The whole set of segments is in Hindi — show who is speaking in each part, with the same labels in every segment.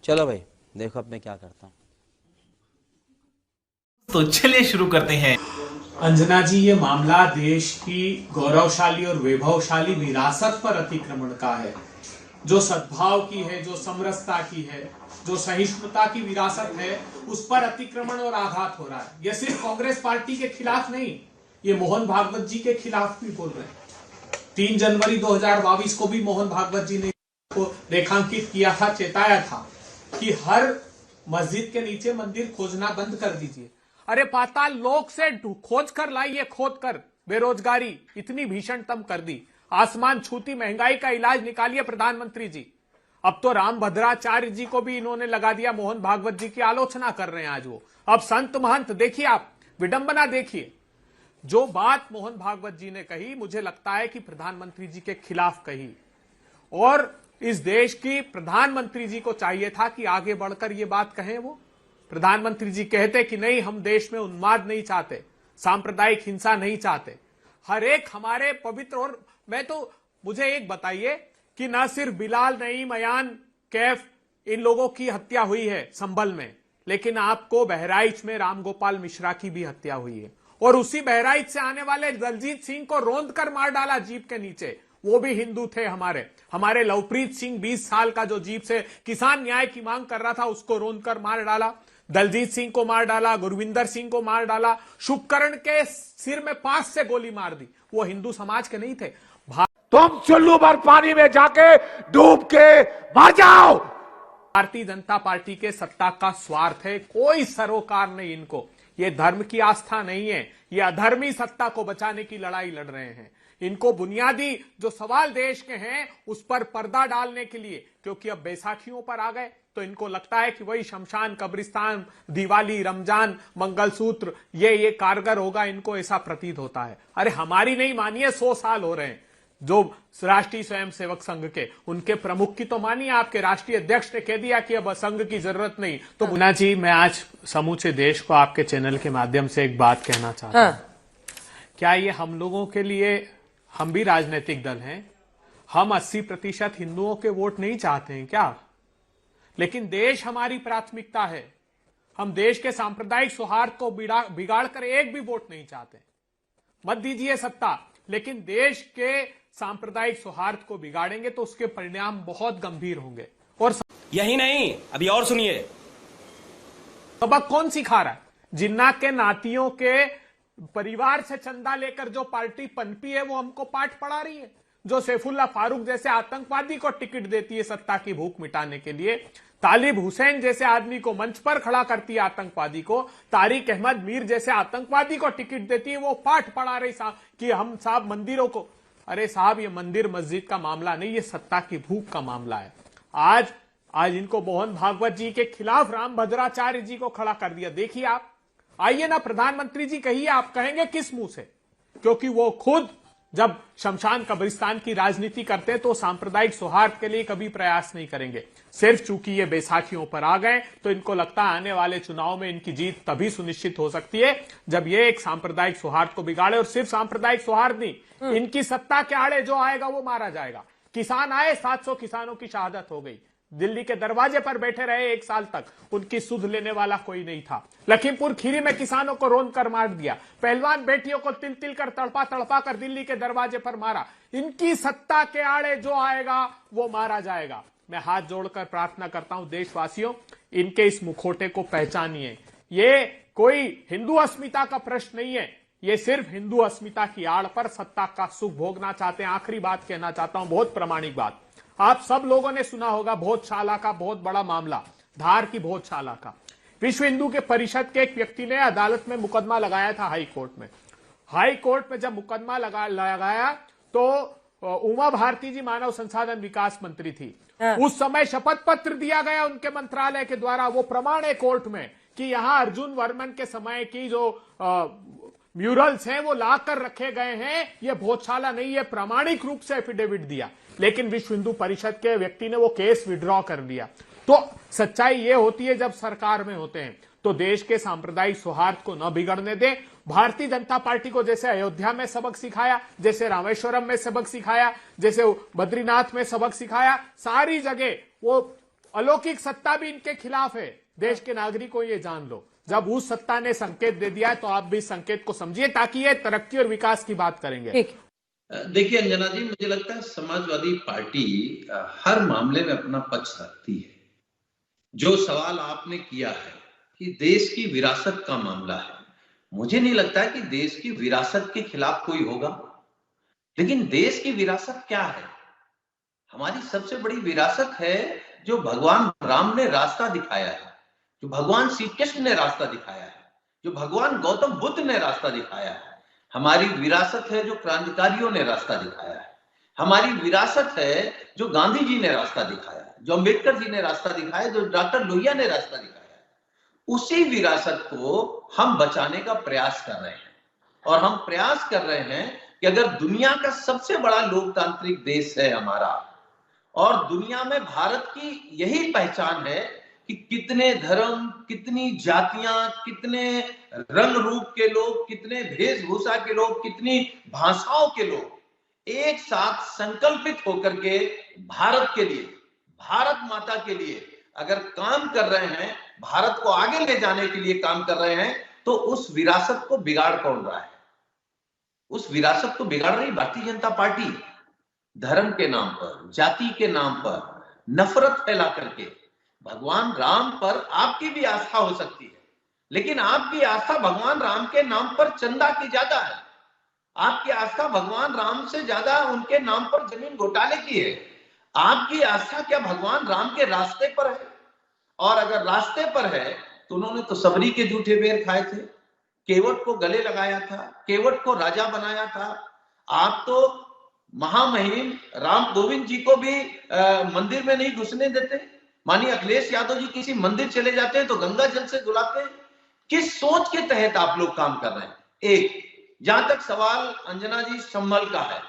Speaker 1: चलो भाई देखो अब मैं क्या करता हूँ।
Speaker 2: तो चलिए शुरू करते हैं।
Speaker 3: अंजना जी, ये मामला देश की गौरवशाली और वैभवशाली विरासत पर अतिक्रमण का है, जो सद्भाव की है, जो समरसता की है, जो सहिष्णुता की विरासत है, उस पर अतिक्रमण और आघात हो रहा है। यह सिर्फ कांग्रेस पार्टी के खिलाफ नहीं, ये मोहन भागवत जी के खिलाफ भी बोल रहे हैं। 3 जनवरी 2022 को भी मोहन भागवत जी ने को रेखांकित किया था, चेताया था कि हर मस्जिद के नीचे मंदिर खोजना बंद कर दीजिए। अरे पाताल लोक से खोज कर लाइए, खोद कर। बेरोजगारी इतनी भीषणतम कर दी, आसमान छूती महंगाई का इलाज निकालिए प्रधानमंत्री जी। अब तो राम भद्राचार्य जी को भी इन्होंने लगा दिया, मोहन भागवत जी की आलोचना कर रहे हैं आज वो। अब संत महंत देखिए, आप विडंबना देखिए। जो बात मोहन भागवत जी ने कही, मुझे लगता है कि प्रधानमंत्री जी के खिलाफ कही, और इस देश की प्रधानमंत्री जी को चाहिए था कि आगे बढ़कर ये बात कहें। वो प्रधानमंत्री जी कहते कि नहीं, हम देश में उन्माद नहीं चाहते, सांप्रदायिक हिंसा नहीं चाहते, हर एक हमारे पवित्र। और मैं तो, मुझे एक बताइए कि ना सिर्फ बिलाल, नईम, अयान, कैफ, इन लोगों की हत्या हुई है संभल में, लेकिन आपको बहराइच में रामगोपाल मिश्रा की भी हत्या हुई है, और उसी बहराइच से आने वाले दलजीत सिंह को रौंद कर मार डाला जीप के नीचे। वो भी हिंदू थे हमारे लवप्रीत सिंह 20 साल का, जो जीप से किसान न्याय की मांग कर रहा था, उसको रौंद कर मार डाला। दलजीत सिंह को मार डाला, गुरविंदर सिंह को मार डाला, शुभकरण के सिर में 5 से गोली मार दी। वो हिंदू समाज के नहीं थे।
Speaker 4: तुम चुल्लू भर पानी में जाके डूब के मर जाओ।
Speaker 3: भारतीय जनता पार्टी के सत्ता का स्वार्थ है, कोई सरोकार नहीं इनको। ये धर्म की आस्था नहीं है, ये अधर्मी सत्ता को बचाने की लड़ाई लड़ रहे हैं। इनको बुनियादी जो सवाल देश के हैं उस पर पर्दा डालने के लिए, क्योंकि अब बैसाखियों पर आ गए तो इनको लगता है कि वही शमशान, कब्रिस्तान, दिवाली, रमजान, मंगलसूत्र ये कारगर होगा, इनको ऐसा प्रतीत होता है। अरे हमारी नहीं मानिए, 100 साल हो रहे हैं जो राष्ट्रीय स्वयंसेवक संघ के, उनके प्रमुख की तो मानिए, आपके राष्ट्रीय अध्यक्ष ने कह दिया कि अब संघ की जरूरत नहीं। तो मुन्ना जी, मैं आज समूचे देश को आपके चैनल के माध्यम से एक बात कहना चाहता हूं। क्या ये हम लोगों के लिए, हम भी राजनीतिक दल हैं, हम 80% हिंदुओं के वोट नहीं चाहते हैं क्या? लेकिन देश हमारी प्राथमिकता है। हम देश के सांप्रदायिक सौहार्द को बिगाड़ कर एक भी वोट नहीं चाहते। मत दीजिए सत्ता, लेकिन देश के सांप्रदायिक सौहार्द को बिगाड़ेंगे तो उसके परिणाम बहुत गंभीर होंगे। और
Speaker 5: यही नहीं, अभी और सुनिए।
Speaker 3: सबक कौन सिखा रहा है? जिन्ना के नातियों के परिवार से चंदा लेकर जो पार्टी पनपी है, वो हमको पाठ पढ़ा रही है। जो सैफुल्लाह फारूक जैसे आतंकवादी को टिकट देती है सत्ता की भूख मिटाने के लिए, तालिब हुसैन जैसे आदमी को मंच पर खड़ा करती है आतंकवादी को, तारिक अहमद मीर जैसे आतंकवादी को टिकट देती है, वो पाठ पढ़ा रही कि हम साहब मंदिरों को। अरे साहब, ये मंदिर मस्जिद का मामला नहीं, ये सत्ता की भूख का मामला है। आज इनको मोहन भागवत जी के खिलाफ राम भद्राचार्य जी को खड़ा कर दिया। देखिए आप, आइए ना प्रधानमंत्री जी, कहिए, आप कहेंगे किस मुंह से? क्योंकि वो खुद जब शमशान कब्रिस्तान की राजनीति करते हैं तो सांप्रदायिक सौहार्द के लिए कभी प्रयास नहीं करेंगे। सिर्फ चूंकि ये बैसाखियों पर आ गए तो इनको लगता है आने वाले चुनाव में इनकी जीत तभी सुनिश्चित हो सकती है जब ये एक सांप्रदायिक सौहार्द को बिगाड़े। और सिर्फ सांप्रदायिक सौहार्द नहीं, इनकी सत्ता के आड़े जो आएगा वो मारा जाएगा। किसान आए, 700 किसानों की शहादत हो गई। दिल्ली के दरवाजे पर बैठे रहे 1 साल तक, उनकी सुध लेने वाला कोई नहीं था। लखीमपुर खीरी में किसानों को रोंद कर मार दिया। पहलवान बेटियों को तिल तिल कर तड़पा कर दिल्ली के दरवाजे पर मारा। इनकी सत्ता के आड़े जो आएगा वो मारा जाएगा। मैं हाथ जोड़कर प्रार्थना करता हूं देशवासियों, इनके इस मुखौटे को पहचानिए। ये कोई हिंदू अस्मिता का प्रश्न नहीं है, ये सिर्फ हिंदू अस्मिता की आड़ पर सत्ता का सुख भोगना चाहते हैं। आखिरी बात कहना चाहता हूं, बहुत प्रामाणिक बात। आप सब लोगों ने सुना होगा भोजशाला का बहुत बड़ा मामला, धार की भोजशाला का। विश्व हिंदू के परिषद के एक व्यक्ति ने अदालत में मुकदमा लगाया था हाई कोर्ट में। हाई कोर्ट में जब मुकदमा लगाया तो उमा भारती जी मानव संसाधन विकास मंत्री थी। उस समय शपथ पत्र दिया गया उनके मंत्रालय के द्वारा, वो प्रमाण है कोर्ट में कि यहां अर्जुन वर्मन के समय की जो म्यूरल्स हैं वो लाकर रखे गए हैं, ये भोजशाला नहीं है। प्रामाणिक रूप से एफिडेविट दिया, लेकिन विश्व हिंदू परिषद के व्यक्ति ने वो केस विड्रॉ कर लिया। तो सच्चाई ये होती है जब सरकार में होते हैं तो देश के सांप्रदायिक सौहार्द को न बिगड़ने दें। भारतीय जनता पार्टी को जैसे अयोध्या में सबक सिखाया, जैसे रामेश्वरम में सबक सिखाया, जैसे बद्रीनाथ में सबक सिखाया, सारी जगह वो अलौकिक सत्ता भी इनके खिलाफ है। देश के नागरिकों ये जान लो, जब उस सत्ता ने संकेत दे दिया है तो आप भी इस संकेत को समझिए, ताकि ये तरक्की और विकास की बात करेंगे।
Speaker 6: देखिए अंजना जी, मुझे लगता है समाजवादी पार्टी हर मामले में अपना पक्ष रखती है। जो सवाल आपने किया है कि देश की विरासत का मामला है, मुझे नहीं लगता है कि देश की विरासत के खिलाफ कोई होगा। लेकिन देश की विरासत क्या है? हमारी सबसे बड़ी विरासत है जो भगवान राम ने रास्ता दिखाया है, जो भगवान श्री कृष्ण ने रास्ता दिखाया है, जो भगवान गौतम बुद्ध ने रास्ता दिखाया है। हमारी विरासत है जो क्रांतिकारियों ने रास्ता दिखाया है। हमारी विरासत है जो गांधी जी ने रास्ता दिखाया है, जो अंबेडकर जी ने रास्ता दिखाया है, जो डॉक्टर लोहिया ने रास्ता दिखाया है। उसी विरासत को हम बचाने का प्रयास कर रहे हैं। और हम प्रयास कर रहे हैं कि अगर दुनिया का सबसे बड़ा लोकतांत्रिक देश है हमारा, और दुनिया में भारत की यही पहचान है कि कितने धर्म, कितनी जातियां, कितने रंग रूप के लोग, कितने वेशभूषा के लोग, कितनी भाषाओं के लोग एक साथ संकल्पित होकर के भारत के लिए, भारत माता के लिए अगर काम कर रहे हैं, भारत को आगे ले जाने के लिए काम कर रहे हैं, तो उस विरासत को बिगाड़ कौन रहा है? उस विरासत को बिगाड़ रही भारतीय जनता पार्टी। धर्म के नाम पर, जाति के नाम पर नफरत फैला करके। भगवान राम पर आपकी भी आस्था हो सकती है, लेकिन आपकी आस्था भगवान राम के नाम पर चंदा की ज्यादा है। आपकी आस्था भगवान राम से ज्यादा उनके नाम पर जमीन घोटाले की है। आपकी आस्था क्या भगवान राम के रास्ते पर है? और अगर रास्ते पर है तो उन्होंने तो सबरी के जूठे बेर खाए थे, केवट को गले लगाया था, केवट को राजा बनाया था। आप तो महामहिम राम गोविंद जी को भी मंदिर में नहीं घुसने देते। माननीय अखिलेश यादव जी किसी मंदिर चले जाते हैं तो गंगा जल से धुलाते हैं। किस सोच के तहत आप लोग काम कर रहे हैं? एक, जहां तक सवाल अंजना जी संभल का है,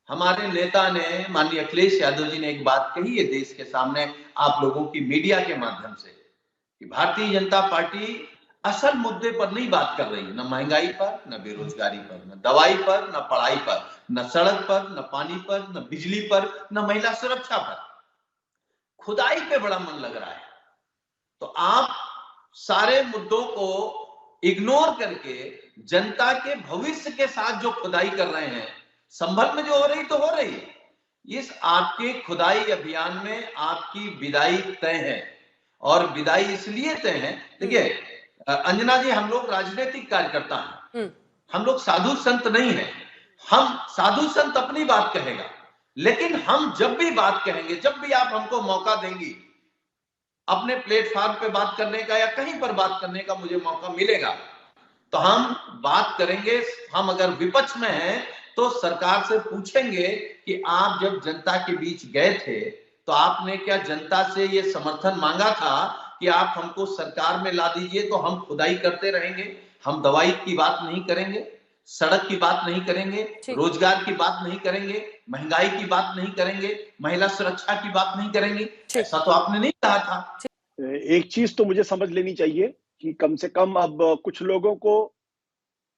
Speaker 6: हमारे नेता ने, माननीय अखिलेश यादव जी ने एक बात कही है देश के सामने, आप लोगों की मीडिया के माध्यम से, कि भारतीय जनता पार्टी असल मुद्दे पर नहीं बात कर रही है, न महंगाई पर, न बेरोजगारी पर, न दवाई पर, न पढ़ाई पर, न सड़क पर, न पानी पर, न बिजली पर, न महिला सुरक्षा पर। खुदाई पे बड़ा मन लग रहा है। तो आप सारे मुद्दों को इग्नोर करके जनता के भविष्य के साथ जो खुदाई कर रहे हैं, संभल में जो हो रही तो हो रही है। इस आपके खुदाई अभियान में आपकी विदाई तय है। और विदाई इसलिए तय है, देखिए अंजना जी, हम लोग राजनीतिक कार्यकर्ता हैं, हम लोग साधु संत नहीं हैं। हम साधु संत अपनी बात कहेगा, लेकिन हम जब भी बात कहेंगे, जब भी आप हमको मौका देंगी अपने प्लेटफॉर्म पे बात करने का या कहीं पर बात करने का मुझे मौका मिलेगा, तो हम बात करेंगे। हम अगर विपक्ष में हैं तो सरकार से पूछेंगे कि आप जब जनता के बीच गए थे तो आपने क्या जनता से ये समर्थन मांगा था कि आप हमको सरकार में ला दीजिए? तो हम खुदाई करते रहेंगे, हम दवाई की बात नहीं करेंगे, सड़क की बात नहीं करेंगे, रोजगार की बात नहीं करेंगे, महंगाई की बात नहीं करेंगे, महिला सुरक्षा की बात नहीं करेंगे। ऐसा तो आपने नहीं कहा था।
Speaker 7: एक चीज तो मुझे समझ लेनी चाहिए कि कम से कम अब कुछ लोगों को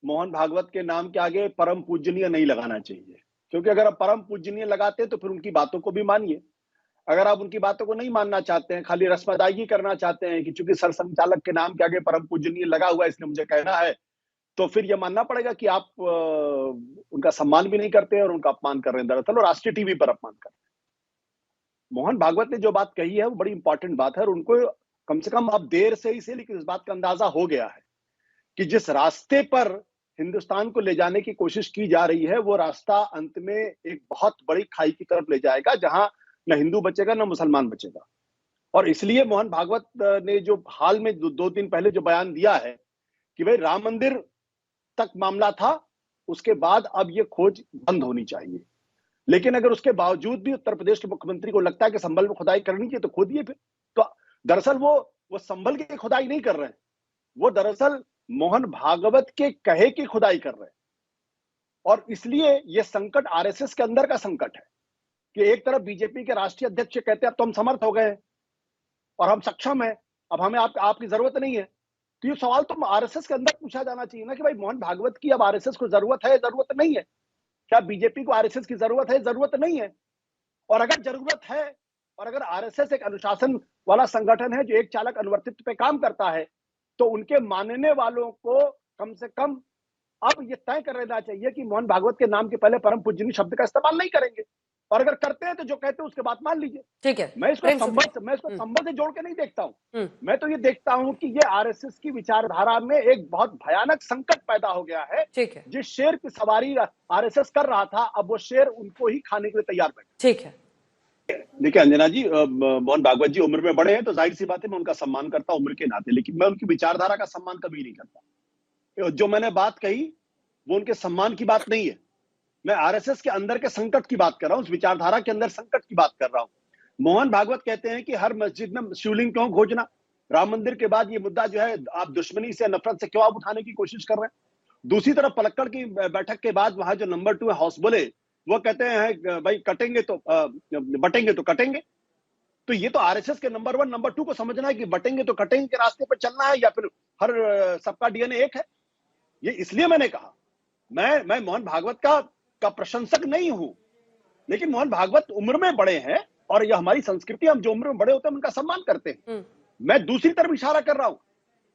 Speaker 7: मोहन भागवत के नाम के आगे परम पूजनीय नहीं लगाना चाहिए, क्योंकि अगर आप परम पूजनीय लगाते हैं तो फिर उनकी बातों को भी मानिए। अगर आप उनकी बातों को नहीं मानना चाहते हैं, खाली रस्मदायगी करना चाहते हैं कि चूंकि सरसंघचालक के नाम के आगे परम पूजनीय लगा हुआ है इसलिए मुझे कहना है, तो फिर यह मानना पड़ेगा कि आप उनका सम्मान भी नहीं करते और उनका अपमान कर रहे हैं दरअसल, और राष्ट्रीय टीवी पर अपमान कर रहे हैं। मोहन भागवत ने जो बात कही है वो बड़ी इंपॉर्टेंट बात है, और उनको कम से कम अब देर से ही से लेकिन इस बात का अंदाजा हो गया है कि जिस रास्ते पर हिंदुस्तान को ले जाने की कोशिश की जा रही है वो रास्ता अंत में एक बहुत बड़ी खाई की तरफ ले जाएगा, जहां न हिंदू बचेगा न मुसलमान बचेगा। और इसलिए मोहन भागवत ने जो हाल में 2 दिन पहले जो बयान दिया है कि भाई राम मंदिर तक मामला था, उसके बाद अब ये खोज बंद होनी चाहिए। लेकिन अगर उसके बावजूद भी उत्तर प्रदेश के मुख्यमंत्री को लगता है कि संभल में खुदाई करनी चाहिए तो खोदिए फिर। तो दरअसल वो संभल की खुदाई नहीं कर रहे हैं, वो दरअसल मोहन भागवत के कहे की खुदाई कर रहे हैं। और इसलिए ये संकट आरएसएस के अंदर का संकट है कि एक तरफ बीजेपी के राष्ट्रीय अध्यक्ष कहते हैं अब तो हम समर्थ हो गए और हम सक्षम हैं, अब हमें आपकी जरूरत नहीं है। तो ये सवाल तो आरएसएस के अंदर पूछा जाना चाहिए ना कि भाई मोहन भागवत की अब आरएसएस को जरूरत है, जरूरत नहीं है? क्या बीजेपी को आरएसएस की जरूरत है, जरूरत नहीं है? और अगर जरूरत है और अगर आरएसएस एक अनुशासन वाला संगठन है जो एक चालक अनुवर्तित्व पे काम करता है, तो उनके मानने वालों को कम से कम अब ये तय कर लेना चाहिए कि मोहन भागवत के नाम के पहले परम पूजनीय शब्द का इस्तेमाल नहीं करेंगे, और अगर करते हैं तो जो कहते हैं उसके बात मान लीजिए।
Speaker 8: ठीक है,
Speaker 7: मैं इसको संबंध से जोड़ के नहीं देखता हूं। मैं तो ये देखता हूं कि ये आरएसएस की विचारधारा में एक बहुत भयानक संकट पैदा हो गया है।
Speaker 8: ठीक है,
Speaker 7: जिस शेर की सवारी आरएसएस कर रहा था, अब वो शेर उनको ही खाने के लिए तैयार बैठे।
Speaker 8: ठीक है।
Speaker 7: देखिए अंजना जी, मोहन भागवत जी उम्र में बड़े हैं तो जाहिर सी बात है मैं उनका सम्मान करता हूं उम्र के नाते, लेकिन मैं उनकी विचारधारा का सम्मान कभी नहीं करता। जो मैंने बात कही वो उनके सम्मान की बात नहीं है, मैं आरएसएस के अंदर के संकट की बात कर रहा हूं, उस विचारधारा के अंदर संकट की बात कर रहा हूं। मोहन भागवत कहते हैं कि हर मस्जिद में शिवलिंग क्यों खोजना, राम मंदिर के बाद ये मुद्दा जो है आप दुश्मनी से नफरत से क्यों आप उठाने की कोशिश कर रहे हैं। दूसरी तरफ पलक्कड़ की बैठक के बाद वहां जो नंबर 2 है हाउस बोले, वो कहते हैं भाई कटेंगे तो बटेंगे तो कटेंगे। तो ये तो आरएसएस के नंबर 1 नंबर 2 को समझना है कि बटेंगे तो कटेंगे के रास्ते पर चलना है, या फिर हर सबका डीएनए एक है। ये इसलिए मैंने कहा मैं मोहन भागवत का प्रशंसक नहीं हूं, लेकिन मोहन भागवत उम्र में बड़े हैं और यह हमारी संस्कृति, हम जो उम्र में बड़े होते हैं उनका सम्मान करते हैं। मैं दूसरी तरफ इशारा कर रहा हूं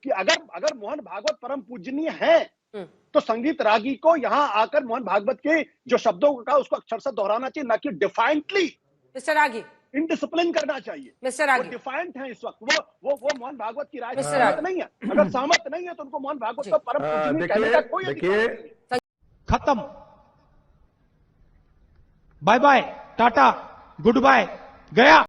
Speaker 7: कि अगर मोहन भागवत परम पूजनीय है तो संगीत रागी को यहां आकर मोहन भागवत के जो शब्दों का उसको अक्षरशः दोहराना चाहिए, ना कि डिफाइंटली
Speaker 8: मिस्टर रागी,
Speaker 7: इनडिसिप्लिन करना चाहिए।
Speaker 8: मिस्टर रागी,
Speaker 7: वो डिफाइंट है इस वक्त, वो मोहन भागवत की राय से
Speaker 8: मिस्टर
Speaker 7: सहमत
Speaker 8: रागी।
Speaker 7: नहीं है। अगर सहमत नहीं है तो उनको मोहन भागवत का परम पूजनीय कहने का कोई अधिकार नहीं है।
Speaker 9: खत्म, बाय बाय, टाटा, गुड बाय, गया।